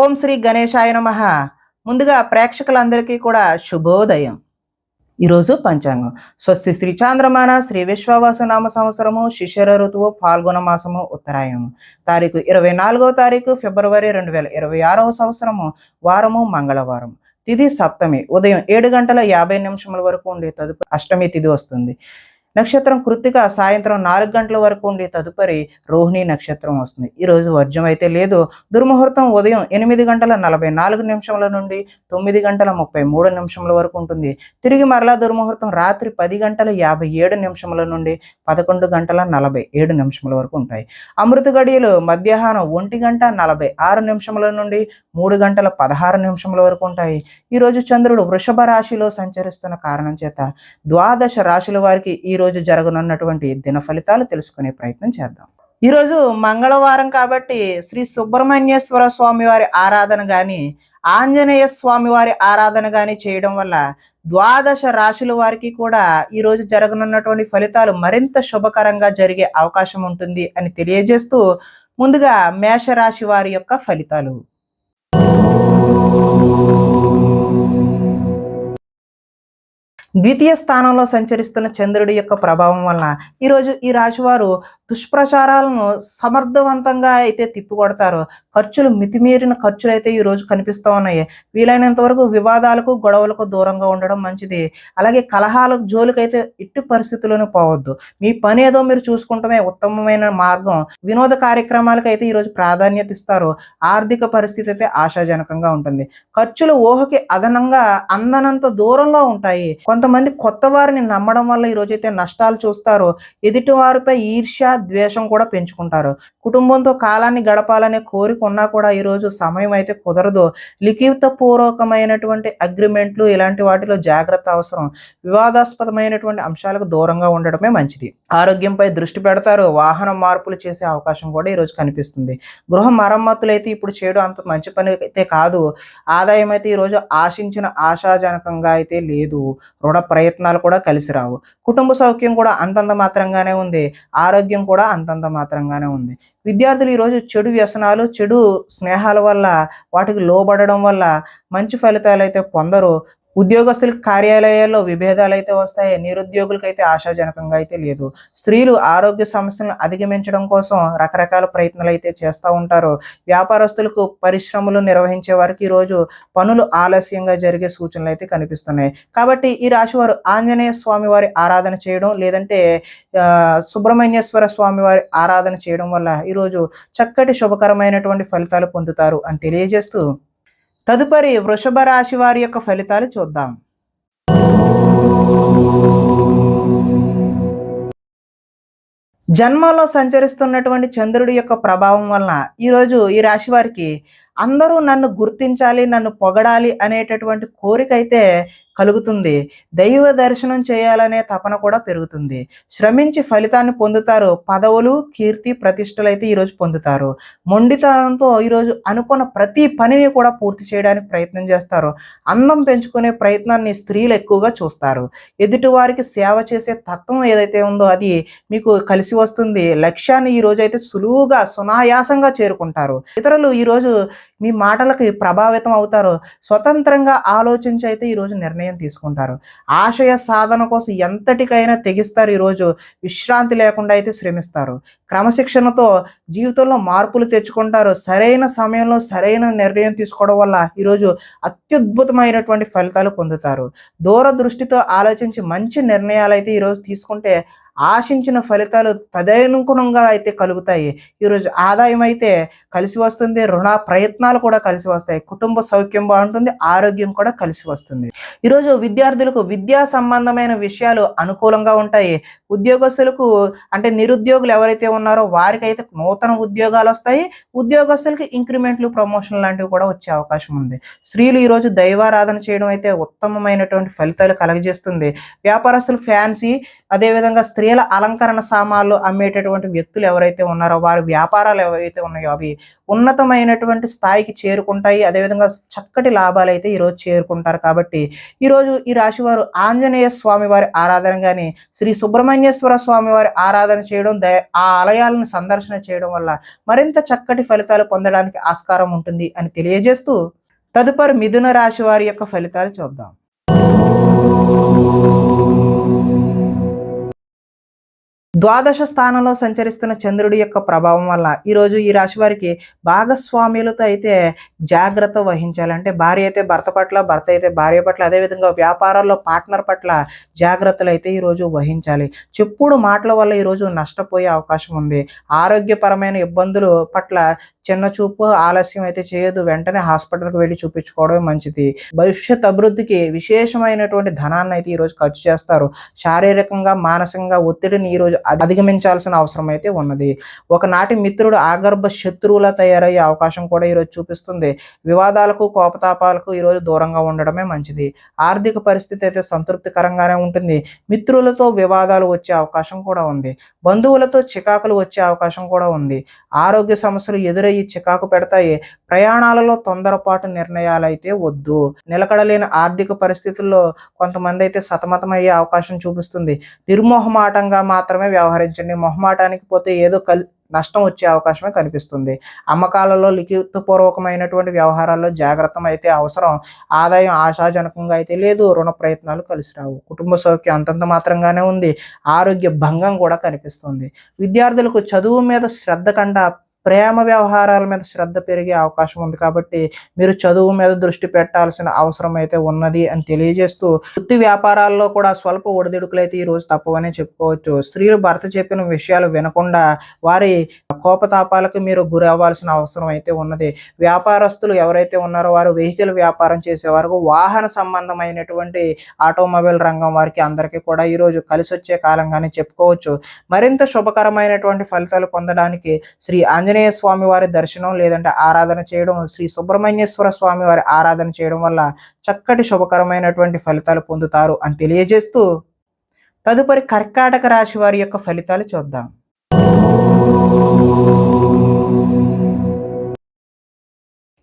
ఓం శ్రీ గణేశాయ నమః. ముందుగా ప్రేక్షకులందరికీ కూడా శుభోదయం. ఈరోజు పంచాంగం స్వస్తి శ్రీ చాంద్రమాన శ్రీ విశ్వావసు నామ సంవత్సరము శిశిర ఋతువు ఫాల్గుణ మాసము ఉత్తరాయణము తారీఖు 24వ తారీఖు ఫిబ్రవరి 2026వ సంవత్సరము వారము మంగళవారం. తిథి సప్తమి ఉదయం 7:50 వరకు ఉండి తదుపరి అష్టమి తిథి వస్తుంది. నక్షత్రం కృత్తిక సాయంత్రం 4 గంటల వరకు ఉండి తదుపరి రోహిణి నక్షత్రం వస్తుంది. ఈరోజు వర్జం అయితే లేదు. దుర్ముహూర్తం ఉదయం 8:44 నుండి 9:33 వరకు ఉంటుంది. తిరిగి మరలా దుర్ముహూర్తం రాత్రి 10:57 నుండి 11:47 వరకు ఉంటాయి. అమృత గడియలు మధ్యాహ్నం 1:46 నుండి 3:16 వరకు ఉంటాయి. ఈరోజు చంద్రుడు వృషభ రాశిలో సంచరిస్తున్న కారణం చేత ద్వాదశ రాశుల వారికి ఈ రోజు జరగనున్నటువంటి దిన ఫలితాలు తెలుసుకునే ప్రయత్నం చేద్దాం. ఈరోజు మంగళవారం కాబట్టి శ్రీ సుబ్రహ్మణ్యేశ్వర స్వామి వారి ఆరాధన కానీ ఆంజనేయ స్వామి వారి ఆరాధన కానీ చేయడం వల్ల ద్వాదశ రాశుల వారికి కూడా ఈరోజు జరగనున్నటువంటి ఫలితాలు మరింత శుభకరంగా జరిగే అవకాశం ఉంటుంది అని తెలియజేస్తూ ముందుగా మేషరాశి వారి యొక్క ఫలితాలు. ద్వితీయ స్థానంలో సంచరిస్తున్న చంద్రుడి యొక్క ప్రభావం వలన ఈరోజు ఈ రాశి వారు దుష్ప్రచారాలను సమర్థవంతంగా అయితే తిప్పికొడతారు. ఖర్చులు మితిమీరిన ఖర్చులు అయితే ఈరోజు కనిపిస్తూ ఉన్నాయి. వీలైనంత వరకు వివాదాలకు గొడవలకు దూరంగా ఉండడం మంచిది. అలాగే కలహాలకు జోలికైతే ఇట్టి పరిస్థితుల్లోనూ పోవద్దు. మీ పని ఏదో మీరు చూసుకుంటమే ఉత్తమమైన మార్గం. వినోద కార్యక్రమాలకు అయితే ఈరోజు ప్రాధాన్యత ఇస్తారు. ఆర్థిక పరిస్థితి అయితే ఆశాజనకంగా ఉంటుంది. ఖర్చులు ఊహకి అదనంగా అందనంత దూరంలో ఉంటాయి. కొంతమంది కొత్త వారిని నమ్మడం వల్ల ఈ రోజైతే నష్టాలు చూస్తారు. ఎదుటి వారిపై ఈర్ష్య ద్వేషం కూడా పెంచుకుంటారు. కుటుంబంతో కాలాన్ని గడపాలనే కోరిక ఉన్నా కూడా ఈరోజు సమయం అయితే కుదరదు. లిఖిత పూర్వకమైనటువంటి అగ్రిమెంట్లు ఇలాంటి వాటిలో జాగ్రత్త అవసరం. వివాదాస్పదమైనటువంటి అంశాలకు దూరంగా ఉండడమే మంచిది. ఆరోగ్యంపై దృష్టి పెడతారు. వాహన మార్పులు చేసే అవకాశం కూడా ఈరోజు కనిపిస్తుంది. గృహ మరమ్మతులు అయితే ఇప్పుడు చేయడం అంత మంచి పని అయితే కాదు. ఆదాయం అయితే ఈరోజు ఆశించిన ఆశాజనకంగా అయితే లేదు. రుణ ప్రయత్నాలు కూడా కలిసి రావు. కుటుంబ సౌఖ్యం కూడా అంతంత మాత్రంగానే ఉంది. ఆరోగ్యం కూడా అంతంత మాత్రంగానే ఉంది. విద్యార్థులు ఈరోజు చెడు వ్యసనాలు చెడు స్నేహాల వల్ల వాటికి లోబడడం వల్ల మంచి ఫలితాలు అయితే పొందరు. ఉద్యోగస్తులకు కార్యాలయాల్లో విభేదాలు అయితే వస్తాయి. నిరుద్యోగులకు అయితే ఆశాజనకంగా అయితే లేదు. స్త్రీలు ఆరోగ్య సమస్యలను అధిగమించడం కోసం రకరకాల ప్రయత్నాలు అయితే చేస్తూ ఉంటారు. వ్యాపారస్తులకు పరిశ్రమలు నిర్వహించే వారికి ఈరోజు పనులు ఆలస్యంగా జరిగే సూచనలు అయితే కనిపిస్తున్నాయి. కాబట్టి ఈ రాశి వారు ఆంజనేయ స్వామి వారి ఆరాధన చేయడం లేదంటే సుబ్రహ్మణ్యేశ్వర స్వామి వారి ఆరాధన చేయడం వల్ల ఈరోజు చక్కటి శుభకరమైనటువంటి ఫలితాలు పొందుతారు అని తెలియజేస్తూ తదుపరి వృషభ రాశి వారి యొక్క ఫలితాలు చూద్దాం. జన్మలో సంచరిస్తున్నటువంటి చంద్రుడి యొక్క ప్రభావం వలన ఈరోజు ఈ రాశి వారికి అందరూ నన్ను గుర్తించాలి, నన్ను పొగడాలి అనేటటువంటి కోరిక అయితే కలుగుతుంది. దైవ దర్శనం చేయాలనే తపన కూడా పెరుగుతుంది. శ్రమించి ఫలితాన్ని పొందుతారు. పదవులు కీర్తి ప్రతిష్టలు అయితే ఈరోజు పొందుతారు. మొండితనంతో ఈరోజు అనుకున్న ప్రతి పనిని కూడా పూర్తి చేయడానికి ప్రయత్నం చేస్తారు. అందం పెంచుకునే ప్రయత్నాన్ని స్త్రీలు ఎక్కువగా చూస్తారు. ఎదుటి వారికి సేవ చేసే తత్వం ఏదైతే ఉందో అది మీకు కలిసి వస్తుంది. లక్ష్యాన్ని ఈరోజు అయితే సులువుగా సునాయాసంగా చేరుకుంటారు. ఇతరులు ఈరోజు మీ మాటలకి ప్రభావితం అవుతారు. స్వతంత్రంగా ఆలోచించి అయితే ఈరోజు నిర్ణయం తీసుకుంటారు. ఆశయ సాధన కోసం ఎంతటికైనా తెగిస్తారు. ఈరోజు విశ్రాంతి లేకుండా అయితే శ్రమిస్తారు. క్రమశిక్షణతో జీవితంలో మార్పులు తెచ్చుకుంటారు. సరైన సమయంలో సరైన నిర్ణయం తీసుకోవడం వల్ల ఈరోజు అత్యద్భుతమైనటువంటి ఫలితాలు పొందుతారు. దూరదృష్టితో ఆలోచించి మంచి నిర్ణయాలు అయితే ఈరోజు తీసుకుంటే ఆశించిన ఫలితాలు తదనుగుణంగా అయితే కలుగుతాయి. ఈరోజు ఆదాయం అయితే కలిసి వస్తుంది. రుణ ప్రయత్నాలు కూడా కలిసి వస్తాయి. కుటుంబ సౌఖ్యం బాగుంటుంది. ఆరోగ్యం కూడా కలిసి వస్తుంది. ఈరోజు విద్యార్థులకు విద్యా సంబంధమైన విషయాలు అనుకూలంగా ఉంటాయి. ఉద్యోగస్తులకు అంటే నిరుద్యోగులు ఎవరైతే ఉన్నారో వారికి అయితే నూతన ఉద్యోగాలు వస్తాయి. ఉద్యోగస్తులకి ఇంక్రిమెంట్లు ప్రమోషన్ లాంటివి కూడా వచ్చే అవకాశం ఉంది. స్త్రీలు ఈరోజు దైవారాధన చేయడం అయితే ఉత్తమమైనటువంటి ఫలితాలు కలగజేస్తుంది. వ్యాపారస్తులు ఫ్యాన్సీ అదేవిధంగా స్త్రీల అలంకరణ సామాన్లు అమ్మేటటువంటి వ్యక్తులు ఎవరైతే ఉన్నారో వారి వ్యాపారాలు ఏవైతే ఉన్నాయో అవి ఉన్నతమైనటువంటి స్థాయికి చేరుకుంటాయి. అదేవిధంగా చక్కటి లాభాలైతే ఈరోజు చేరుకుంటారు. కాబట్టి ఈరోజు ఈ రాశివారు ఆంజనేయ స్వామి వారి ఆరాధన గాని, శ్రీ సుబ్రహ్మణ్యేశ్వర స్వామి వారి ఆరాధన చేయడం, ఆ ఆలయాలను సందర్శన చేయడం వల్ల మరింత చక్కటి ఫలితాలు పొందడానికి ఆస్కారం ఉంటుంది అని తెలియజేస్తూ తదుపరి మిథున రాశి వారి యొక్క ఫలితాలు చూద్దాం. ద్వాదశ స్థానంలో సంచరిస్తున్న చంద్రుడి యొక్క ప్రభావం వల్ల ఈరోజు ఈ రాశి వారికి భాగస్వామ్యులతో అయితే జాగ్రత్త వహించాలి. అంటే భార్య అయితే భర్త పట్ల, భర్త అయితే భార్య పట్ల, అదేవిధంగా వ్యాపారాల్లో పార్ట్నర్ పట్ల జాగ్రత్తలు అయితే ఈరోజు వహించాలి. చెప్పుడు మాటల వల్ల ఈరోజు నష్టపోయే అవకాశం ఉంది. ఆరోగ్యపరమైన ఇబ్బందులు పట్ల చిన్న చూపు, ఆలస్యం అయితే చేయదు. వెంటనే హాస్పిటల్కి వెళ్ళి చూపించుకోవడమే మంచిది. భవిష్యత్ అభివృద్ధికి విశేషమైనటువంటి ధనాన్ని అయితే ఈరోజు ఖర్చు చేస్తారు. శారీరకంగా, మానసికంగా ఒత్తిడిని ఈరోజు అధిగమించాల్సిన అవసరం అయితే ఉన్నది. ఒకనాటి మిత్రుడు ఆగర్భ శత్రువులా తయారయ్యే అవకాశం కూడా ఈరోజు చూపిస్తుంది. వివాదాలకు, కోపతాపాలకు ఈరోజు దూరంగా ఉండడమే మంచిది. ఆర్థిక పరిస్థితి అయితే సంతృప్తికరంగానే ఉంటుంది. మిత్రులతో వివాదాలు వచ్చే అవకాశం కూడా ఉంది. బంధువులతో చికాకులు వచ్చే అవకాశం కూడా ఉంది. ఆరోగ్య సమస్యలు ఎదురయ్యి చికాకు పెడతాయి. ప్రయాణాలలో తొందరపాటు నిర్ణయాలు అయితే వద్దు. నిలకడలేని ఆర్థిక పరిస్థితుల్లో కొంతమంది అయితే సతమతమయ్యే అవకాశం చూపిస్తుంది. నిర్మోహమాటంగా మాత్రమే వ్యవహరించండి. మొహమాటానికి పోతే ఏదో నష్టం వచ్చే అవకాశమే కనిపిస్తుంది. అమ్మకాలలో లిఖితపూర్వకమైనటువంటి వ్యవహారాల్లో జాగ్రత్త అయితే అవసరం. ఆదాయం ఆశాజనకంగా అయితే లేదు. రుణ ప్రయత్నాలు కలిసి రావు. కుటుంబ సౌఖ్యం అంతంత మాత్రంగానే ఉంది. ఆరోగ్య భంగం కూడా కనిపిస్తుంది. విద్యార్థులకు చదువు మీద శ్రద్ధ కన్నా ప్రేమ వ్యవహారాల మీద శ్రద్ధ పెరిగే అవకాశం ఉంది. కాబట్టి మీరు చదువు మీద దృష్టి పెట్టాల్సిన అవసరం అయితే ఉన్నది అని తెలియజేస్తూ వృత్తి వ్యాపారాల్లో కూడా స్వల్ప ఒడిదుడుకులు అయితే ఈరోజు తప్పవనే చెప్పుకోవచ్చు. స్త్రీలు భర్త చెప్పిన విషయాలు వినకుండా వారి కోపతాపాలకు మీరు గురి అవ్వాల్సిన అవసరం అయితే ఉన్నది. వ్యాపారస్తులు ఎవరైతే ఉన్నారో వారు వెహికల్ వ్యాపారం చేసేవారు, వాహన సంబంధమైనటువంటి ఆటోమొబైల్ రంగం వారికి అందరికీ కూడా ఈరోజు కలిసి వచ్చే కాలంగానే చెప్పుకోవచ్చు. మరింత శుభకరమైనటువంటి ఫలితాలు పొందడానికి శ్రీ ఆంజనేయ స్వామి వారి దర్శనం లేదంటే ఆరాధన చేయడం, శ్రీ సుబ్రహ్మణ్యేశ్వర స్వామి వారి ఆరాధన చేయడం వల్ల చక్కటి శుభకరమైనటువంటి ఫలితాలు పొందుతారు అని తెలియజేస్తూ తదుపరి కర్కాటక రాశి వారి యొక్క ఫలితాలు చూద్దాం.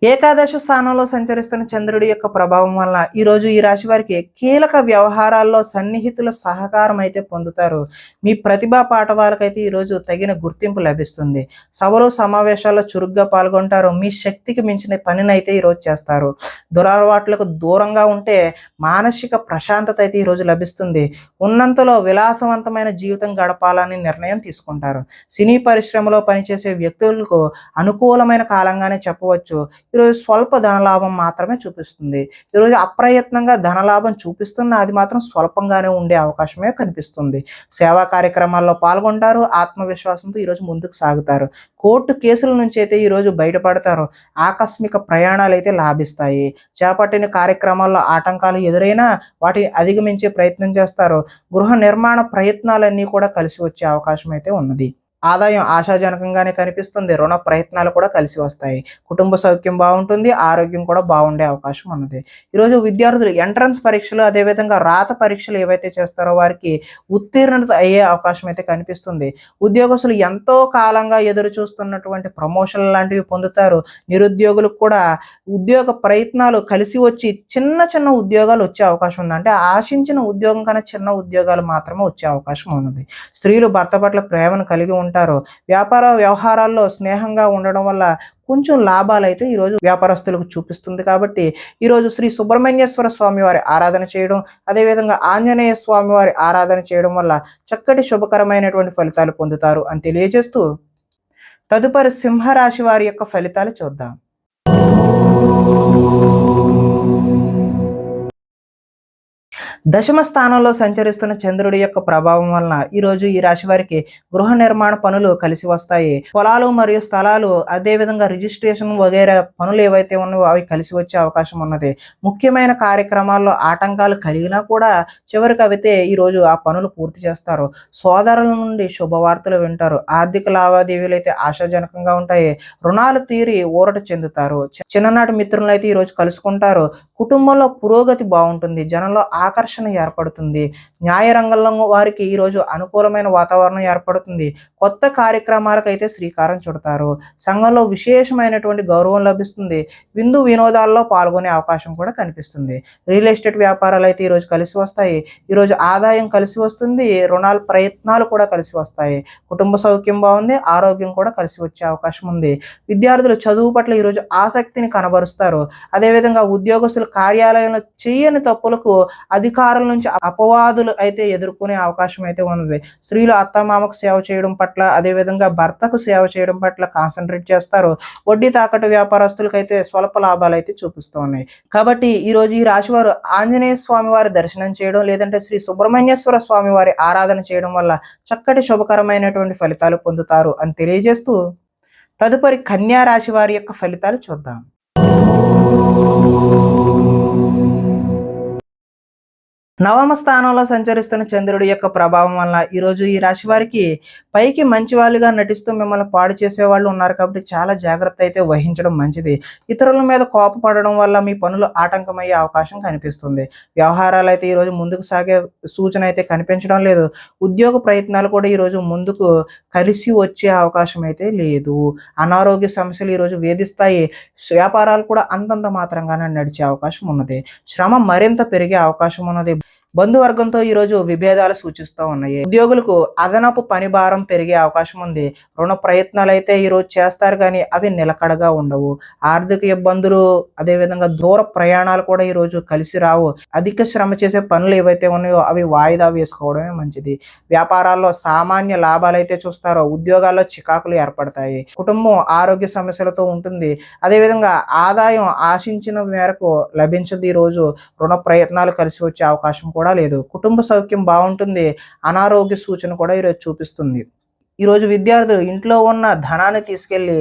ఏకాదశ స్థానంలో సంచరిస్తున్న చంద్రుడి యొక్క ప్రభావం వల్ల ఈరోజు ఈ రాశి వారికి కీలక వ్యవహారాల్లో సన్నిహితుల సహకారం అయితే పొందుతారు. మీ ప్రతిభా పాఠవాలకైతే ఈరోజు తగిన గుర్తింపు లభిస్తుంది. సభలు, సమావేశాల్లో చురుగ్గా పాల్గొంటారు. మీ శక్తికి మించిన పనిని అయితే ఈరోజు చేస్తారు. దురలవాట్లకు దూరంగా ఉంటే మానసిక ప్రశాంతత అయితే ఈరోజు లభిస్తుంది. ఉన్నంతలో విలాసవంతమైన జీవితం గడపాలని నిర్ణయం తీసుకుంటారు. సినీ పరిశ్రమలో పనిచేసే వ్యక్తులకు అనుకూలమైన కాలంగానే చెప్పవచ్చు. ఈరోజు స్వల్ప ధనలాభం మాత్రమే చూపిస్తుంది. ఈరోజు అప్రయత్నంగా ధనలాభం చూపిస్తున్న అది మాత్రం స్వల్పంగానే ఉండే అవకాశమే కనిపిస్తుంది. సేవా కార్యక్రమాల్లో పాల్గొంటారు. ఆత్మవిశ్వాసంతో ఈరోజు ముందుకు సాగుతారు. కోర్టు కేసుల నుంచి అయితే ఈరోజు బయటపడతారు. ఆకస్మిక ప్రయాణాలు అయితే లాభిస్తాయి. చేపట్టిన కార్యక్రమాల్లో ఆటంకాలు ఎదురైనా వాటిని అధిగమించే ప్రయత్నం చేస్తారు. గృహ నిర్మాణ ప్రయత్నాలన్నీ కూడా కలిసి వచ్చే అవకాశం అయితే ఉన్నది. ఆదాయం ఆశాజనకంగానే కనిపిస్తుంది. రుణ ప్రయత్నాలు కూడా కలిసి వస్తాయి. కుటుంబ సౌఖ్యం బాగుంటుంది. ఆరోగ్యం కూడా బాగుండే అవకాశం ఉన్నది. ఈరోజు విద్యార్థులు ఎంట్రన్స్ పరీక్షలు, అదేవిధంగా రాత పరీక్షలు ఏవైతే చేస్తారో వారికి ఉత్తీర్ణత అయ్యే అవకాశం అయితే కనిపిస్తుంది. ఉద్యోగస్తులు ఎంతో కాలంగా ఎదురు చూస్తున్నటువంటి ప్రమోషన్లు లాంటివి పొందుతారు. నిరుద్యోగులకు కూడా ఉద్యోగ ప్రయత్నాలు కలిసి వచ్చి చిన్న చిన్న ఉద్యోగాలు వచ్చే అవకాశం ఉంది. అంటే ఆశించిన ఉద్యోగం కన్నా చిన్న ఉద్యోగాలు మాత్రమే వచ్చే అవకాశం ఉన్నది. స్త్రీలు భర్త పట్ల ప్రేమను కలిగి ఉంటారు. వ్యాపార వ్యవహారాల్లో స్నేహంగా ఉండడం వల్ల కొంచెం లాభాలు అయితే ఈరోజు వ్యాపారస్తులకు చూపిస్తుంది. కాబట్టి ఈరోజు శ్రీ సుబ్రహ్మణ్యేశ్వర స్వామి వారి ఆరాధన చేయడం, అదేవిధంగా ఆంజనేయ స్వామి వారి ఆరాధన చేయడం వల్ల చక్కటి శుభకరమైనటువంటి ఫలితాలు పొందుతారు అని తెలియజేస్తూ తదుపరి సింహరాశి వారి యొక్క ఫలితాలు చూద్దాం. దశమ స్థానంలో సంచరిస్తున్న చంద్రుడి యొక్క ప్రభావం వలన ఈరోజు ఈ రాశి వారికి గృహ నిర్మాణ పనులు కలిసి వస్తాయి. పొలాలు మరియు స్థలాలు, అదేవిధంగా రిజిస్ట్రేషన్ వగైరా పనులు ఏవైతే ఉన్నాయో అవి కలిసి వచ్చే అవకాశం ఉన్నది. ముఖ్యమైన కార్యక్రమాల్లో ఆటంకాలు కలిగినా కూడా చివరికి అయితే ఈరోజు ఆ పనులు పూర్తి చేస్తారు. సోదరుల నుండి శుభవార్తలు వింటారు. ఆర్థిక లావాదేవీలు అయితే ఆశాజనకంగా ఉంటాయి. రుణాలు తీరి ఊరట చెందుతారు. చిన్ననాటి మిత్రులను అయితే ఈరోజు కలుసుకుంటారు. కుటుంబంలో పురోగతి బాగుంటుంది. జనంలో ఆకర్షణ ఏర్పడుతుంది. న్యాయ రంగంలో వారికి ఈరోజు అనుకూలమైన వాతావరణం ఏర్పడుతుంది. కొత్త కార్యక్రమాలకైతే శ్రీకారం చుడతారు. సంఘంలో విశేషమైనటువంటి గౌరవం లభిస్తుంది. విందు వినోదాల్లో పాల్గొనే అవకాశం కూడా కనిపిస్తుంది. రియల్ ఎస్టేట్ వ్యాపారాలు అయితే ఈరోజు కలిసి వస్తాయి. ఈరోజు ఆదాయం కలిసి వస్తుంది. రుణాల ప్రయత్నాలు కూడా కలిసి వస్తాయి. కుటుంబ సౌఖ్యం బాగుంది. ఆరోగ్యం కూడా కలిసి వచ్చే అవకాశం ఉంది. విద్యార్థులు చదువు పట్ల ఈరోజు ఆసక్తిని కనబరుస్తారు. అదేవిధంగా ఉద్యోగస్తులు కార్యాలయంలో చేయని తప్పులకు అధికారుల నుంచి అపవాదులు అయితే ఎదుర్కొనే అవకాశం అయితే ఉన్నది. స్త్రీలు అత్తమామకు సేవ చేయడం పట్ల, అదేవిధంగా భర్తకు సేవ చేయడం పట్ల కాన్సన్ట్రేట్ చేస్తారు. వడ్డీ తాకట్టు వ్యాపారస్తులకు అయితే స్వల్ప లాభాలు అయితే చూపిస్తూ ఉన్నాయి. కాబట్టి ఈరోజు ఈ రాశి వారు ఆంజనేయ స్వామి వారి దర్శనం చేయడం, లేదంటే శ్రీ సుబ్రహ్మణ్యేశ్వర స్వామి వారి ఆరాధన చేయడం వల్ల చక్కటి శుభకరమైనటువంటి ఫలితాలు పొందుతారు అని తెలియజేస్తూ, తదుపరి కన్యా రాశి వారి యొక్క ఫలితాలు చూద్దాం. నవమ స్థానంలో సంచరిస్తున్న చంద్రుడి యొక్క ప్రభావం వల్ల ఈరోజు ఈ రాశి వారికి పైకి మంచి వాళ్ళుగా నటిస్తూ మిమ్మల్ని పాడు చేసే వాళ్ళు ఉన్నారు. కాబట్టి చాలా జాగ్రత్త అయితే వహించడం మంచిది. ఇతరుల మీద కోపపడడం వల్ల మీ పనులు ఆటంకమయ్యే అవకాశం కనిపిస్తుంది. వ్యవహారాలు అయితే ఈరోజు ముందుకు సాగే సూచన అయితే కనిపించడం లేదు. ఉద్యోగ ప్రయత్నాలు కూడా ఈరోజు ముందుకు కలిసి వచ్చే అవకాశం అయితే లేదు. అనారోగ్య సమస్యలు ఈరోజు వేధిస్తాయి. వ్యాపారాలు కూడా అంతంత మాత్రంగానే నడిచే అవకాశం ఉన్నది. శ్రమ మరింత పెరిగే అవకాశం ఉన్నది. బంధువర్గంతో ఈరోజు విభేదాలు సూచిస్తూ ఉన్నాయి. ఉద్యోగులకు అదనపు పని భారం పెరిగే అవకాశం ఉంది. రుణ ప్రయత్నాలు అయితే ఈరోజు చేస్తారు, కానీ అవి నిలకడగా ఉండవు. ఆర్థిక ఇబ్బందులు, అదేవిధంగా దూర ప్రయాణాలు కూడా ఈరోజు కలిసి రావు. అధిక శ్రమ చేసే పనులు ఏవైతే ఉన్నాయో అవి వాయిదా వేసుకోవడమే మంచిది. వ్యాపారాల్లో సామాన్య లాభాలు అయితే చూస్తారో, ఉద్యోగాల్లో చికాకులు ఏర్పడతాయి. కుటుంబం ఆరోగ్య సమస్యలతో ఉంటుంది. అదేవిధంగా ఆదాయం ఆశించిన మేరకు లభించదు. ఈరోజు రుణ ప్రయత్నాలు కలిసి వచ్చే అవకాశం కూడా లేదు. కుటుంబ సౌఖ్యం బాగుంటుంది. అనారోగ్య సూచన కూడా ఈరోజు చూపిస్తుంది. ఈరోజు విద్యార్థులు ఇంట్లో ఉన్న ధనాన్ని తీసుకెళ్ళి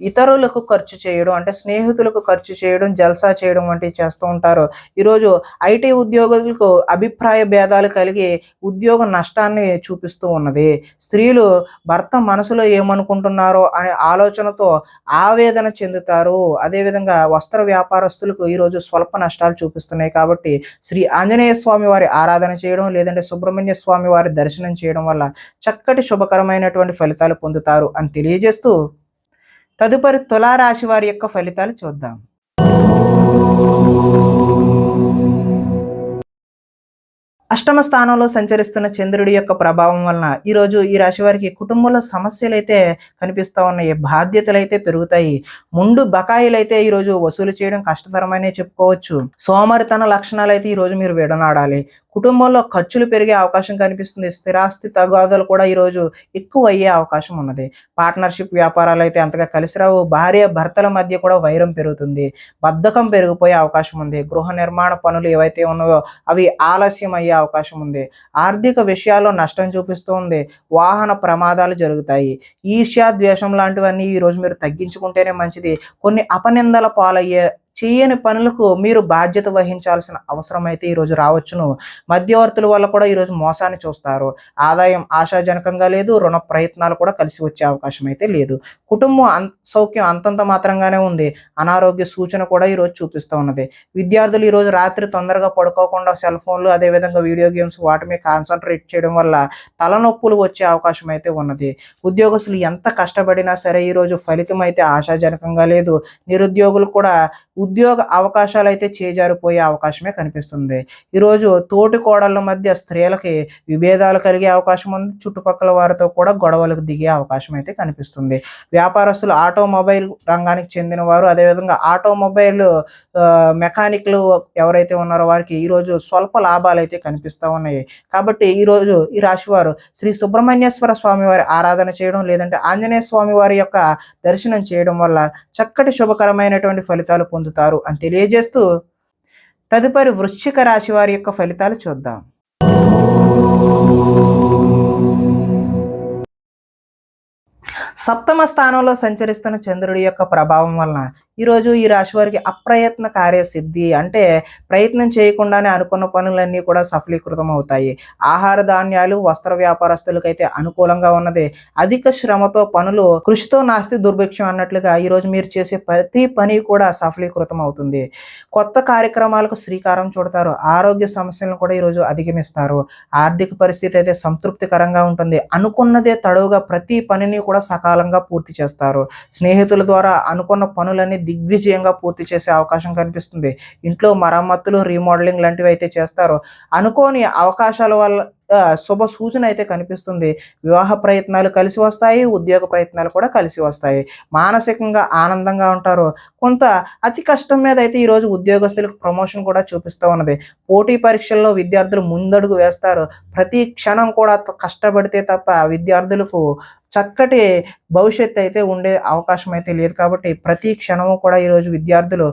ఇతరులకు ఖర్చు చేయడం, అంటే స్నేహితులకు ఖర్చు చేయడం, జల్సా చేయడం వంటివి చేస్తూ ఉంటారు. ఈరోజు ఐటీ ఉద్యోగులకు అభిప్రాయ భేదాలు కలిగి ఉద్యోగ నష్టాన్ని చూపిస్తూ ఉన్నది. స్త్రీలు భర్త మనసులో ఏమనుకుంటున్నారో అనే ఆలోచనతో ఆవేదన చెందుతారు. అదేవిధంగా వస్త్ర వ్యాపారస్తులకు ఈరోజు స్వల్ప నష్టాలు చూపిస్తున్నాయి. కాబట్టి శ్రీ ఆంజనేయ స్వామి వారి ఆరాధన చేయడం, లేదంటే సుబ్రహ్మణ్య స్వామి వారి దర్శనం చేయడం వల్ల చక్కటి శుభకరమైనటువంటి ఫలితాలు పొందుతారు అని తెలియజేస్తూ, తదుపరి తులారాశి వారి యొక్క ఫలితాలు చూద్దాం. అష్టమ స్థానంలో సంచరిస్తున్న చంద్రుడి యొక్క ప్రభావం వలన ఈరోజు ఈ రాశి వారికి కుటుంబంలో సమస్యలు అయితే కనిపిస్తూ ఉన్నాయి. బాధ్యతలు అయితే పెరుగుతాయి. ముందు బకాయిలు అయితే ఈరోజు వసూలు చేయడం కష్టతరమనే చెప్పుకోవచ్చు. సోమరితన లక్షణాలు అయితే ఈరోజు మీరు విడనాడాలి. కుటుంబంలో ఖర్చులు పెరిగే అవకాశం కనిపిస్తుంది. స్థిరాస్తి తగాదాలు కూడా ఈరోజు ఎక్కువ అయ్యే అవకాశం ఉన్నది. పార్ట్నర్షిప్ వ్యాపారాలు అయితే అంతగా కలిసి రావు. భార్య భర్తల మధ్య కూడా వైరం పెరుగుతుంది. బద్ధకం పెరిగిపోయే అవకాశం ఉంది. గృహ నిర్మాణ పనులు ఏవైతే ఉన్నాయో అవి ఆలస్యం అయ్యే అవకాశం ఉంది. ఆర్థిక విషయాల్లో నష్టం చూపిస్తూ ఉంది. వాహన ప్రమాదాలు జరుగుతాయి. ఈర్ష్య, ద్వేషం లాంటివన్నీ ఈరోజు మీరు తగ్గించుకుంటేనే మంచిది. కొన్ని అపనిందల పాలయ్యే చేయని పనులకు మీరు బాధ్యత వహించాల్సిన అవసరం అయితే ఈరోజు రావచ్చును. మధ్యవర్తుల వల్ల కూడా ఈరోజు మోసాన్ని చూస్తారు. ఆదాయం ఆశాజనకంగా లేదు. రుణ ప్రయత్నాలు కూడా కలిసి వచ్చే అవకాశం అయితే లేదు. కుటుంబం సౌఖ్యం అంతంత మాత్రంగానే ఉంది. అనారోగ్య సూచన కూడా ఈరోజు చూపిస్తూ ఉన్నది. విద్యార్థులు ఈరోజు రాత్రి తొందరగా పడుకోకుండా సెల్ ఫోన్లు, అదేవిధంగా వీడియో గేమ్స్ వాటి మీద కాన్సన్ట్రేట్ చేయడం వల్ల తలనొప్పులు వచ్చే అవకాశం అయితే ఉన్నది. ఉద్యోగస్తులు ఎంత కష్టపడినా సరే ఈరోజు ఫలితం అయితే ఆశాజనకంగా లేదు. నిరుద్యోగులు కూడా ఉద్యోగ అవకాశాలు అయితే చేజారిపోయే అవకాశమే కనిపిస్తుంది. ఈరోజు తోటి కోడళ్ళ మధ్య స్త్రీలకి విభేదాలు కలిగే అవకాశం ఉంది. చుట్టుపక్కల వారితో కూడా గొడవలకు దిగే అవకాశం అయితే కనిపిస్తుంది. వ్యాపారస్తులు ఆటోమొబైల్ రంగానికి చెందిన వారు, అదేవిధంగా ఆటోమొబైల్ మెకానిక్లు ఎవరైతే ఉన్నారో వారికి ఈరోజు స్వల్ప లాభాలు అయితే కనిపిస్తూ ఉన్నాయి. కాబట్టి ఈరోజు ఈ రాశి వారు శ్రీ సుబ్రహ్మణ్యేశ్వర స్వామి వారి ఆరాధన చేయడం, లేదంటే ఆంజనేయ స్వామి వారి యొక్క దర్శనం చేయడం వల్ల చక్కటి శుభకరమైనటువంటి ఫలితాలు పొందుతారు అని తెలియజేస్తూ, తదుపరి వృశ్చిక రాశి వారి యొక్క ఫలితాలు చూద్దాం. సప్తమ స్థానంలో సంచరిస్తున్న చంద్రుడి యొక్క ప్రభావం వలన ఈరోజు ఈ రాశి వారికి అప్రయత్న కార్యసిద్ధి అంటే ప్రయత్నం చేయకుండానే అనుకున్న పనులన్నీ కూడా సఫలీకృతం అవుతాయి. ఆహార ధాన్యాలు వస్త్ర వ్యాపారస్తులకైతే అనుకూలంగా ఉన్నది. అధిక శ్రమతో పనులు కృషితో నాస్తి దుర్భిక్షం అన్నట్లుగా ఈరోజు మీరు చేసే ప్రతి పని కూడా సఫలీకృతం అవుతుంది. కొత్త కార్యక్రమాలకు శ్రీకారం చుడతారు. ఆరోగ్య సమస్యలను కూడా ఈరోజు అధిగమిస్తారు. ఆర్థిక పరిస్థితి అయితే సంతృప్తికరంగా ఉంటుంది. అనుకున్నదే తడవుగా ప్రతి పనిని కూడా సకాలంగా పూర్తి చేస్తారు. స్నేహితుల ద్వారా అనుకున్న పనులన్నీ దిగ్విజయంగా పూర్తి చేసే అవకాశం కనిపిస్తుంది. ఇంట్లో మరమ్మతులు రీమోడలింగ్ లాంటివి అయితే చేస్తారో అనుకోని అవకాశాల వల్ల శుభ సూచన అయితే కనిపిస్తుంది. వివాహ ప్రయత్నాలు కలిసి వస్తాయి. ఉద్యోగ ప్రయత్నాలు కూడా కలిసి వస్తాయి. మానసికంగా ఆనందంగా ఉంటారు. కొంత అతి కష్టం మీద అయితే ఈరోజు ఉద్యోగస్తులకు ప్రమోషన్ కూడా చూపిస్తూ ఉన్నది. పోటీ పరీక్షల్లో విద్యార్థులు ముందడుగు వేస్తారు. ప్రతి క్షణం కూడా కష్టపడితే తప్ప విద్యార్థులకు చక్కటి భవిష్యత్తు అయితే ఉండే అవకాశం అయితే లేదు. కాబట్టి ప్రతి క్షణము కూడా ఈరోజు విద్యార్థులు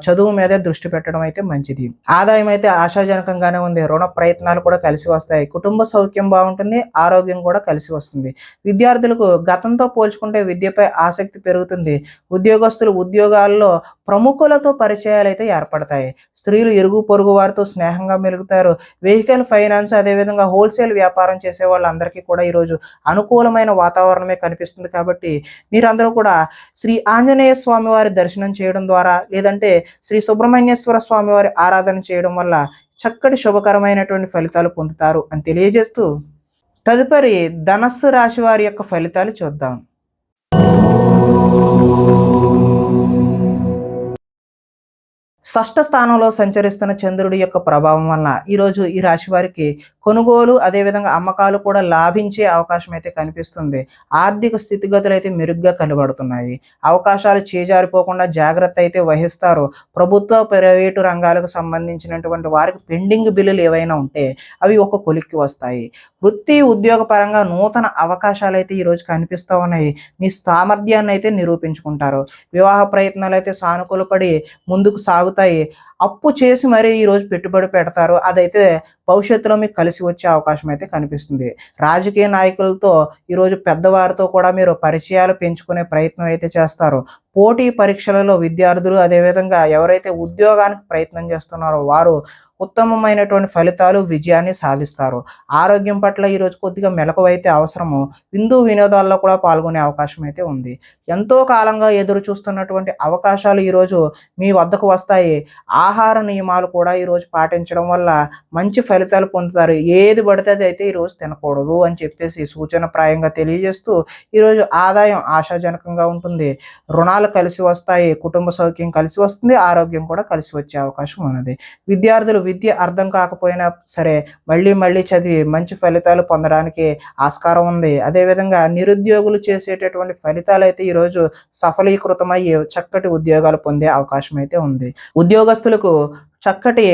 చదువు మీదే దృష్టి పెట్టడం అయితే మంచిది. ఆదాయం అయితే ఆశాజనకంగానే ఉంది. రుణ ప్రయత్నాలు కూడా కలిసి వస్తాయి. కుటుంబ సౌఖ్యం బాగుంటుంది. ఆరోగ్యం కూడా కలిసి వస్తుంది. విద్యార్థులకు గతంతో పోల్చుకుంటే విద్యపై ఆసక్తి పెరుగుతుంది. ఉద్యోగస్తులు ఉద్యోగాల్లో ప్రముఖులతో పరిచయాలు అయితే ఏర్పడతాయి. స్త్రీలు ఇరుగు పొరుగు వారితో స్నేహంగా మెలుగుతారు. వెహికల్ ఫైనాన్స్ అదేవిధంగా హోల్సేల్ వ్యాపారం చేసే వాళ్ళందరికీ కూడా ఈరోజు అనుకూలమైన వాతావరణమే కనిపిస్తుంది. కాబట్టి మీరందరూ కూడా శ్రీ ఆంజనేయ స్వామి వారి దర్శనం చేయడం ద్వారా లేదంటే శ్రీ సుబ్రహ్మణ్యేశ్వర స్వామి వారి ఆరాధన చేయడం వల్ల చక్కటి శుభకరమైనటువంటి ఫలితాలు పొందుతారు అని తెలియజేస్తూ తదుపరి ధనస్సు రాశి వారి యొక్క ఫలితాలు చూద్దాం. షష్ఠ స్థానంలో సంచరిస్తున్న చంద్రుడి యొక్క ప్రభావం వలన ఈరోజు ఈ రాశి వారికి కొనుగోలు అదేవిధంగా అమ్మకాలు కూడా లాభించే అవకాశం అయితే కనిపిస్తుంది. ఆర్థిక స్థితిగతులు అయితే మెరుగ్గా కనబడుతున్నాయి. అవకాశాలు చేజారిపోకుండా జాగ్రత్త అయితే వహిస్తారు. ప్రభుత్వ ప్రైవేటు రంగాలకు సంబంధించినటువంటి వారికి పెండింగ్ బిల్లులు ఏవైనా ఉంటే అవి ఒక కొలిక్కి వస్తాయి. వృత్తి ఉద్యోగ పరంగా నూతన అవకాశాలు అయితే ఈరోజు కనిపిస్తూ ఉన్నాయి. మీ సామర్థ్యాన్ని అయితే నిరూపించుకుంటారు. వివాహ ప్రయత్నాలు అయితే సానుకూలపడి ముందుకు సాగుతాయి. అప్పు చేసి మరీ ఈరోజు పెట్టుబడి పెడతారు. అదైతే భవిష్యత్తులో మీకు కలిసి వచ్చే అవకాశం అయితే కనిపిస్తుంది. రాజకీయ నాయకులతో ఈరోజు పెద్దవారితో కూడా మీరు పరిచయాలు పెంచుకునే ప్రయత్నం అయితే చేస్తారు. పోటీ పరీక్షలలో విద్యార్థులు అదేవిధంగా ఎవరైతే ఉద్యోగానికి ప్రయత్నం చేస్తున్నారో వారు ఉత్తమమైనటువంటి ఫలితాలు విజయాన్ని సాధిస్తారు. ఆరోగ్యం పట్ల ఈరోజు కొద్దిగా మెలకువైతే అవసరము. విందు వినోదాల్లో కూడా పాల్గొనే అవకాశం అయితే ఉంది. ఎంతో కాలంగా ఎదురు చూస్తున్నటువంటి అవకాశాలు ఈరోజు మీ వద్దకు వస్తాయి. ఆహార నియమాలు కూడా ఈరోజు పాటించడం వల్ల మంచి ఫలితాలు పొందుతారు. ఏది పడితే అది అయితే ఈరోజు తినకూడదు అని చెప్పేసి సూచనప్రాయంగా తెలియజేస్తూ ఈరోజు ఆదాయం ఆశాజనకంగా ఉంటుంది. రుణాలు కలిసి వస్తాయి. కుటుంబ సౌఖ్యం కలిసి వస్తుంది. ఆరోగ్యం కూడా కలిసి వచ్చే అవకాశం ఉన్నది. విద్యార్థులు విద్య అర్థం కాకపోయినా సరే మళ్ళీ చదివి మంచి ఫలితాలు పొందడానికి ఆస్కారం ఉంది. అదేవిధంగా నిరుద్యోగులు చేసేటటువంటి ఫలితాలు అయితే ఈరోజు సఫలీకృతమయ్యి చక్కటి ఉద్యోగాలు పొందే అవకాశం అయితే ఉంది. ఉద్యోగస్తులకు చక్కటి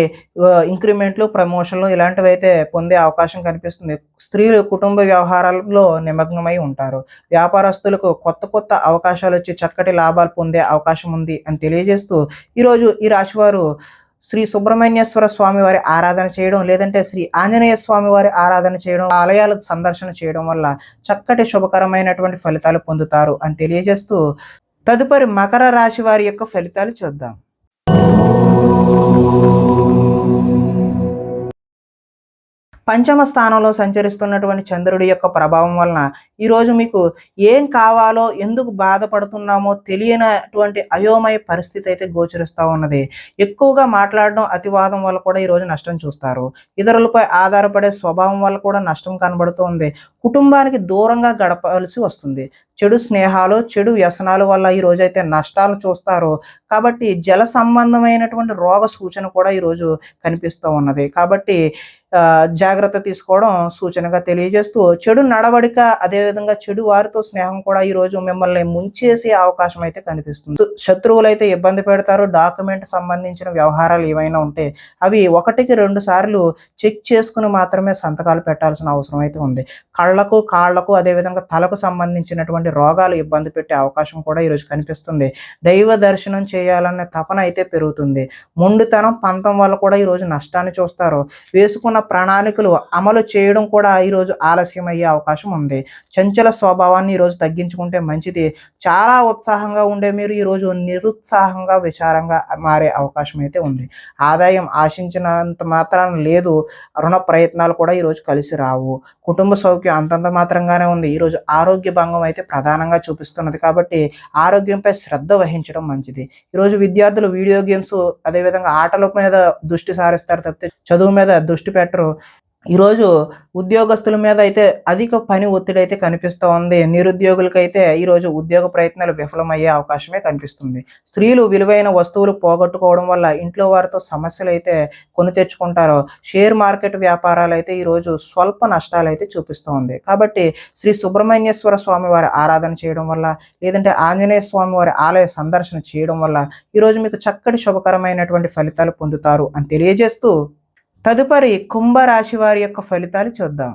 ఇంక్రిమెంట్లు ప్రమోషన్లు ఇలాంటివి అయితే పొందే అవకాశం కనిపిస్తుంది. స్త్రీలు కుటుంబ వ్యవహారాల్లో నిమగ్నమై ఉంటారు. వ్యాపారస్తులకు కొత్త అవకాశాలు వచ్చి చక్కటి లాభాలు పొందే అవకాశం ఉంది అని తెలియజేస్తూ ఈరోజు ఈ రాశివారు శ్రీ సుబ్రహ్మణ్యేశ్వర స్వామి వారి ఆరాధన చేయడం లేదంటే శ్రీ ఆంజనేయ స్వామి వారి ఆరాధన చేయడం ఆలయాల సందర్శన చేయడం వల్ల చక్కటి శుభకరమైనటువంటి ఫలితాలు పొందుతారు అని తెలియజేస్తూ తదుపరి మకర రాశి వారి యొక్క ఫలితాలు చూద్దాం. పంచమ స్థానంలో సంచరిస్తున్నటువంటి చంద్రుడి యొక్క ప్రభావం వలన ఈరోజు మీకు ఏం కావాలో ఎందుకు బాధపడుతున్నామో తెలియనటువంటి అయోమయ పరిస్థితి అయితే గోచరిస్తూ ఉన్నది. ఎక్కువగా మాట్లాడడం అతివాదం వల్ల కూడా ఈరోజు నష్టం చూస్తారు. ఇతరులపై ఆధారపడే స్వభావం వల్ల కూడా నష్టం కనబడుతుంది. కుటుంబానికి దూరంగా గడపాల్సి వస్తుంది. చెడు స్నేహాలు చెడు వ్యసనాల వల్ల ఈ రోజైతే నష్టాలు చూస్తారు. కాబట్టి జల సంబంధమైనటువంటి రోగ సూచన కూడా ఈరోజు కనిపిస్తూ ఉన్నది. కాబట్టి జాగ్రత్త తీసుకోవడం సూచనగా తెలియజేస్తూ చెడు నడవడిక అదేవిధంగా చెడు వారితో స్నేహం కూడా ఈరోజు మిమ్మల్ని ముంచేసే అవకాశం అయితే కనిపిస్తుంది. శత్రువులు అయితే ఇబ్బంది పెడతారు. డాక్యుమెంట్ సంబంధించిన వ్యవహారాలు ఏవైనా ఉంటే అవి 1-2 సార్లు చెక్ చేసుకుని మాత్రమే సంతకాలు పెట్టాల్సిన అవసరం అయితే ఉంది. కళ్ళకు కాళ్లకు అదేవిధంగా తలకు సంబంధించినటువంటి సంబంధించినటువంటి రోగాలు ఇబ్బంది పెట్టే అవకాశం కూడా ఈరోజు కనిపిస్తుంది. దైవ దర్శనం చేయాలనే తపన అయితే పెరుగుతుంది. మొండితనం, పంతం వల్ల కూడా ఈరోజు నష్టాన్ని చూస్తారు. వేసుకున్న ప్రణాళికలు అమలు చేయడం కూడా ఈరోజు ఆలస్యం అయ్యే అవకాశం ఉంది. చంచల స్వభావాన్ని ఈరోజు తగ్గించుకుంటే మంచిది. చాలా ఉత్సాహంగా ఉండే మీరు ఈరోజు నిరుత్సాహంగా, విచారంగా మారే అవకాశం అయితే ఉంది. ఆదాయం ఆశించినంత మాత్రాన లేదు. రుణ ప్రయత్నాలు కూడా ఈరోజు కలిసి రావు. కుటుంబ సౌఖ్యం అంతంత మాత్రంగానే ఉంది. ఈరోజు ఆరోగ్య భంగం అయితే ప్రధానంగా చూపిస్తున్నది కాబట్టి ఆరోగ్యంపై శ్రద్ధ వహించడం మంచిది. ఈరోజు విద్యార్థులు వీడియో గేమ్స్ అదేవిధంగా ఆటల మీద దృష్టి సారిస్తారు తప్పితే చదువు మీద దృష్టి పెట్టరు. ఈరోజు ఉద్యోగస్తుల మీద అయితే అధిక పని ఒత్తిడి అయితే కనిపిస్తూ ఉంది. నిరుద్యోగులకైతే ఈరోజు ఉద్యోగ ప్రయత్నాలు విఫలమయ్యే అవకాశమే కనిపిస్తుంది. స్త్రీలు విలువైన వస్తువులు పోగొట్టుకోవడం వల్ల ఇంట్లో వారితో సమస్యలు అయితే కొని తెచ్చుకుంటారు. షేర్ మార్కెట్ వ్యాపారాలు అయితే ఈరోజు స్వల్ప నష్టాలు అయితే చూపిస్తూ ఉంది. కాబట్టి శ్రీ సుబ్రహ్మణ్యేశ్వర స్వామి వారి ఆరాధన చేయడం వల్ల, లేదంటే ఆంజనేయ స్వామి వారి ఆలయ సందర్శన చేయడం వల్ల ఈరోజు మీకు చక్కటి శుభకరమైనటువంటి ఫలితాలు పొందుతారు అని తెలియజేస్తూ తదుపరి కుంభరాశి వారి యొక్క ఫలితాలు చూద్దాం.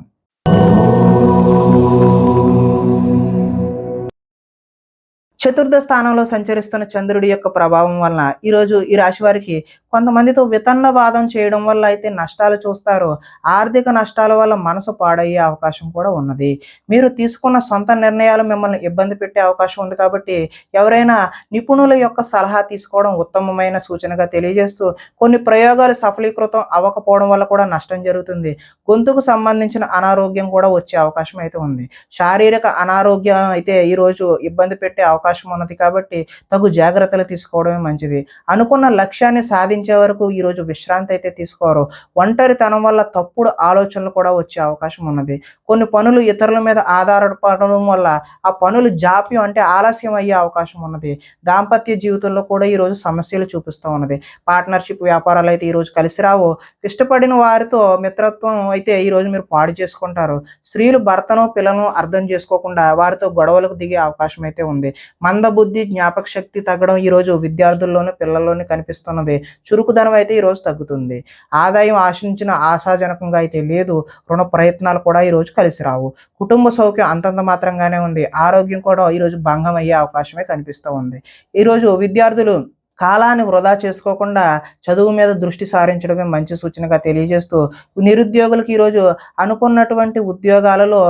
చతుర్థ స్థానంలో సంచరిస్తున్న చంద్రుడి యొక్క ప్రభావం వలన ఈరోజు ఈ రాశి వారికి కొంతమందితో వితన్నవాదం చేయడం వల్ల అయితే నష్టాలు చూస్తారు. ఆర్థిక నష్టాల వల్ల మనసు పాడయ్యే అవకాశం కూడా ఉన్నది. మీరు తీసుకున్న సొంత నిర్ణయాలు మిమ్మల్ని ఇబ్బంది పెట్టే అవకాశం ఉంది. కాబట్టి ఎవరైనా నిపుణుల యొక్క సలహా తీసుకోవడం ఉత్తమమైన సూచనగా తెలియజేస్తూ కొన్ని ప్రయోగాలు సఫలీకృతం అవ్వకపోవడం వల్ల కూడా నష్టం జరుగుతుంది. గొంతుకు సంబంధించిన అనారోగ్యం కూడా వచ్చే అవకాశం అయితే ఉంది. శారీరక అనారోగ్యం అయితే ఈరోజు ఇబ్బంది పెట్టే అవకాశం ఉన్నది. కాబట్టి తగు జాగ్రత్తలు తీసుకోవడమే మంచిది. అనుకున్న లక్ష్యాన్ని సాధించే వరకు ఈరోజు విశ్రాంతి అయితే తీసుకోరు. ఒంటరితనం వల్ల తప్పుడు ఆలోచనలు కూడా వచ్చే అవకాశం ఉన్నది. కొన్ని పనులు ఇతరుల మీద ఆధారపడడం వల్ల ఆ పనులు జాప్యం అంటే ఆలస్యం అయ్యే అవకాశం ఉన్నది. దాంపత్య జీవితంలో కూడా ఈరోజు సమస్యలు చూపిస్తూ ఉన్నది. పార్ట్నర్షిప్ వ్యాపారాలు అయితే ఈరోజు కలిసి రావు. ఇష్టపడిన వారితో మిత్రత్వం అయితే ఈరోజు మీరు పాడు చేసుకుంటారు. స్త్రీలు భర్తను పిల్లలను అర్థం చేసుకోకుండా వారితో గొడవలకు దిగే అవకాశం అయితే ఉంది. మందబుద్ధి, జ్ఞాపక శక్తి తగ్గడం ఈరోజు విద్యార్థుల్లోనూ పిల్లల్లోనూ కనిపిస్తున్నది. చురుకుదనం అయితే ఈరోజు తగ్గుతుంది. ఆదాయం ఆశించిన ఆశాజనకంగా అయితే లేదు. రుణ ప్రయత్నాలు కూడా ఈరోజు కలిసి రావు. కుటుంబ సౌఖ్యం అంతంత మాత్రంగానే ఉంది. ఆరోగ్యం కూడా ఈరోజు భంగం అయ్యే అవకాశమే కనిపిస్తూ ఉంది. ఈరోజు విద్యార్థులు కాలాన్ని వృధా చేసుకోకుండా చదువు మీద దృష్టి సారించడమే మంచి సూచనగా తెలియజేస్తూ నిరుద్యోగులకు ఈరోజు అనుకున్నటువంటి ఉద్యోగాలలో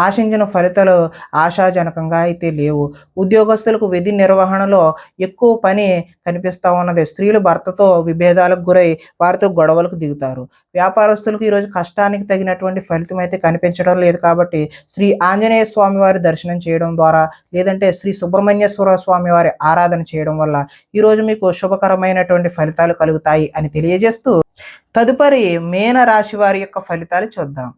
ఆశించిన ఫలితాలు ఆశాజనకంగా అయితే లేవు. ఉద్యోగస్తులకు విధి నిర్వహణలో ఎక్కువ పని కనిపిస్తూ ఉన్నది. స్త్రీలు భర్తతో విభేదాలకు గురై వారితో గొడవలకు దిగుతారు. వ్యాపారస్తులకు ఈరోజు కష్టానికి తగినటువంటి ఫలితం అయితే కనిపించడం లేదు. కాబట్టి శ్రీ ఆంజనేయ స్వామి వారి దర్శనం చేయడం ద్వారా, లేదంటే శ్రీ సుబ్రహ్మణ్యేశ్వర స్వామి వారి ఆరాధన చేయడం వల్ల ఈరోజు మీకు శుభకరమైనటువంటి ఫలితాలు కలుగుతాయి అని తెలియజేస్తూ తదుపరి మీన రాశి వారి యొక్క ఫలితాలు చూద్దాం.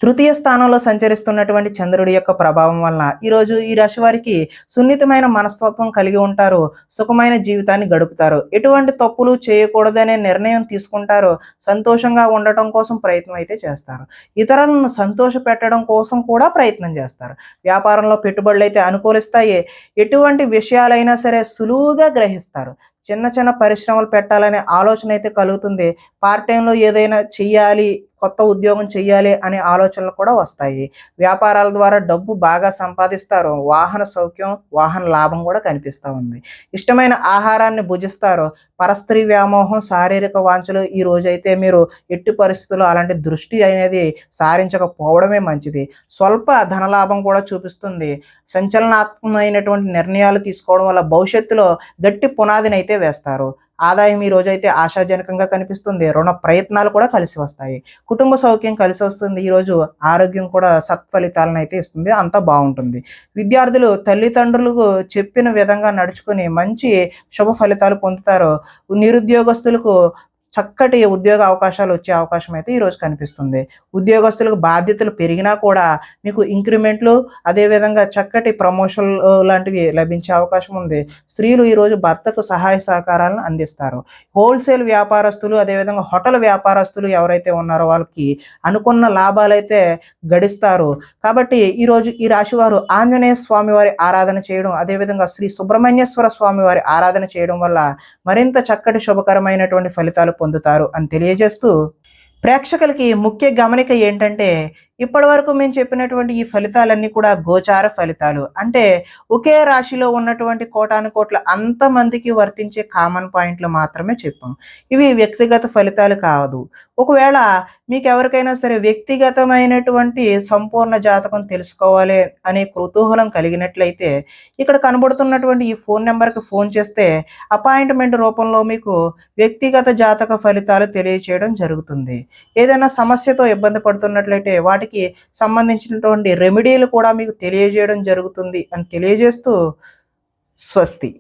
తృతీయ స్థానంలో సంచరిస్తున్నటువంటి చంద్రుడి యొక్క ప్రభావం వలన ఈరోజు ఈ రాశి వారికి సున్నితమైన మనస్తత్వం కలిగి ఉంటారు. సుఖమైన జీవితాన్ని గడుపుతారు. ఎటువంటి తప్పులు చేయకూడదనే నిర్ణయం తీసుకుంటారు. సంతోషంగా ఉండటం కోసం ప్రయత్నం అయితే చేస్తారు. ఇతరులను సంతోష పెట్టడం కోసం కూడా ప్రయత్నం చేస్తారు. వ్యాపారంలో పెట్టుబడులు అయితే అనుకూలిస్తాయి. ఎటువంటి విషయాలైనా సరే సులువుగా గ్రహిస్తారు. చిన్న చిన్న పరిశ్రమలు పెట్టాలనే ఆలోచన అయితే కలుగుతుంది. పార్ట్ టైంలో ఏదైనా చెయ్యాలి, కొత్త ఉద్యోగం చెయ్యాలి అనే ఆలోచనలు కూడా వస్తాయి. వ్యాపారాల ద్వారా డబ్బు బాగా సంపాదిస్తారు. వాహన సౌఖ్యం, వాహన లాభం కూడా కనిపిస్తూ ఉంది. ఇష్టమైన ఆహారాన్ని భుజిస్తారు. పరస్త్రీ వ్యామోహం, శారీరక వాంఛలు ఈ రోజైతే మీరు ఎట్టి పరిస్థితుల్లో అలాంటి దృష్టి అనేది సారించకపోవడమే మంచిది. స్వల్ప ధనలాభం కూడా చూపిస్తుంది. సంచలనాత్మకమైనటువంటి నిర్ణయాలు తీసుకోవడం వల్ల భవిష్యత్తులో గట్టి పునాదిని అయితే వేస్తారు. ఆదాయం ఈ రోజైతే ఆశాజనకంగా కనిపిస్తుంది. రుణ ప్రయత్నాలు కూడా కలిసి వస్తాయి. కుటుంబ సౌఖ్యం కలిసి వస్తుంది. ఈరోజు ఆరోగ్యం కూడా సత్ఫలితాలను అయితే ఇస్తుంది. అంతా బాగుంటుంది. విద్యార్థులు తల్లిదండ్రులకు చెప్పిన విధంగా నడుచుకుని మంచి శుభ ఫలితాలు పొందుతారు. నిరుద్యోగస్తులకు చక్కటి ఉద్యోగ అవకాశాలు వచ్చే అవకాశం అయితే ఈరోజు కనిపిస్తుంది. ఉద్యోగస్తులకు బాధ్యతలు పెరిగినా కూడా మీకు ఇంక్రిమెంట్లు, అదేవిధంగా చక్కటి ప్రమోషన్ లాంటివి లభించే అవకాశం ఉంది. స్త్రీలు ఈరోజు భర్తకు సహాయ సహకారాలను అందిస్తారు. హోల్సేల్ వ్యాపారస్తులు, అదేవిధంగా హోటల్ వ్యాపారస్తులు ఎవరైతే ఉన్నారో వాళ్ళకి అనుకున్న లాభాలు అయితే గడిస్తారు. కాబట్టి ఈరోజు ఈ రాశి వారు ఆంజనేయ స్వామి వారి ఆరాధన చేయడం, అదేవిధంగా శ్రీ సుబ్రహ్మణ్యేశ్వర స్వామి వారి ఆరాధన చేయడం వల్ల మరింత చక్కటి శుభకరమైనటువంటి ఫలితాలు పొందుతారు అని తెలియజేస్తూ ప్రేక్షకులకి ముఖ్య గమనిక ఏంటంటే, ఇప్పటివరకు మేము చెప్పినటువంటి ఈ ఫలితాలన్నీ కూడా గోచార ఫలితాలు. అంటే ఒకే రాశిలో ఉన్నటువంటి కోటానుకోట్ల అంతమందికి వర్తించే కామన్ పాయింట్లు మాత్రమే చెప్పాం. ఇవి వ్యక్తిగత ఫలితాలు కాదు. ఒకవేళ మీకెవరికైనా సరే వ్యక్తిగతమైనటువంటి సంపూర్ణ జాతకం తెలుసుకోవాలి అనే కుతూహలం కలిగినట్లయితే, ఇక్కడ కనబడుతున్నటువంటి ఈ ఫోను నంబర్‌కి ఫోను చేస్తే అపాయింట్‌మెంట్ రూపంలో మీకు వ్యక్తిగత జాతక ఫలితాలు తెలియచేయడం జరుగుతుంది. ఏదైనా సమస్యతో ఇబ్బంది పడుతున్నట్లయితే వాటికి సంబంధించినటువంటి రెమెడీలు కూడా మీకు తెలియజేయడం జరుగుతుంది అని తెలియజేస్తూ స్వస్తి.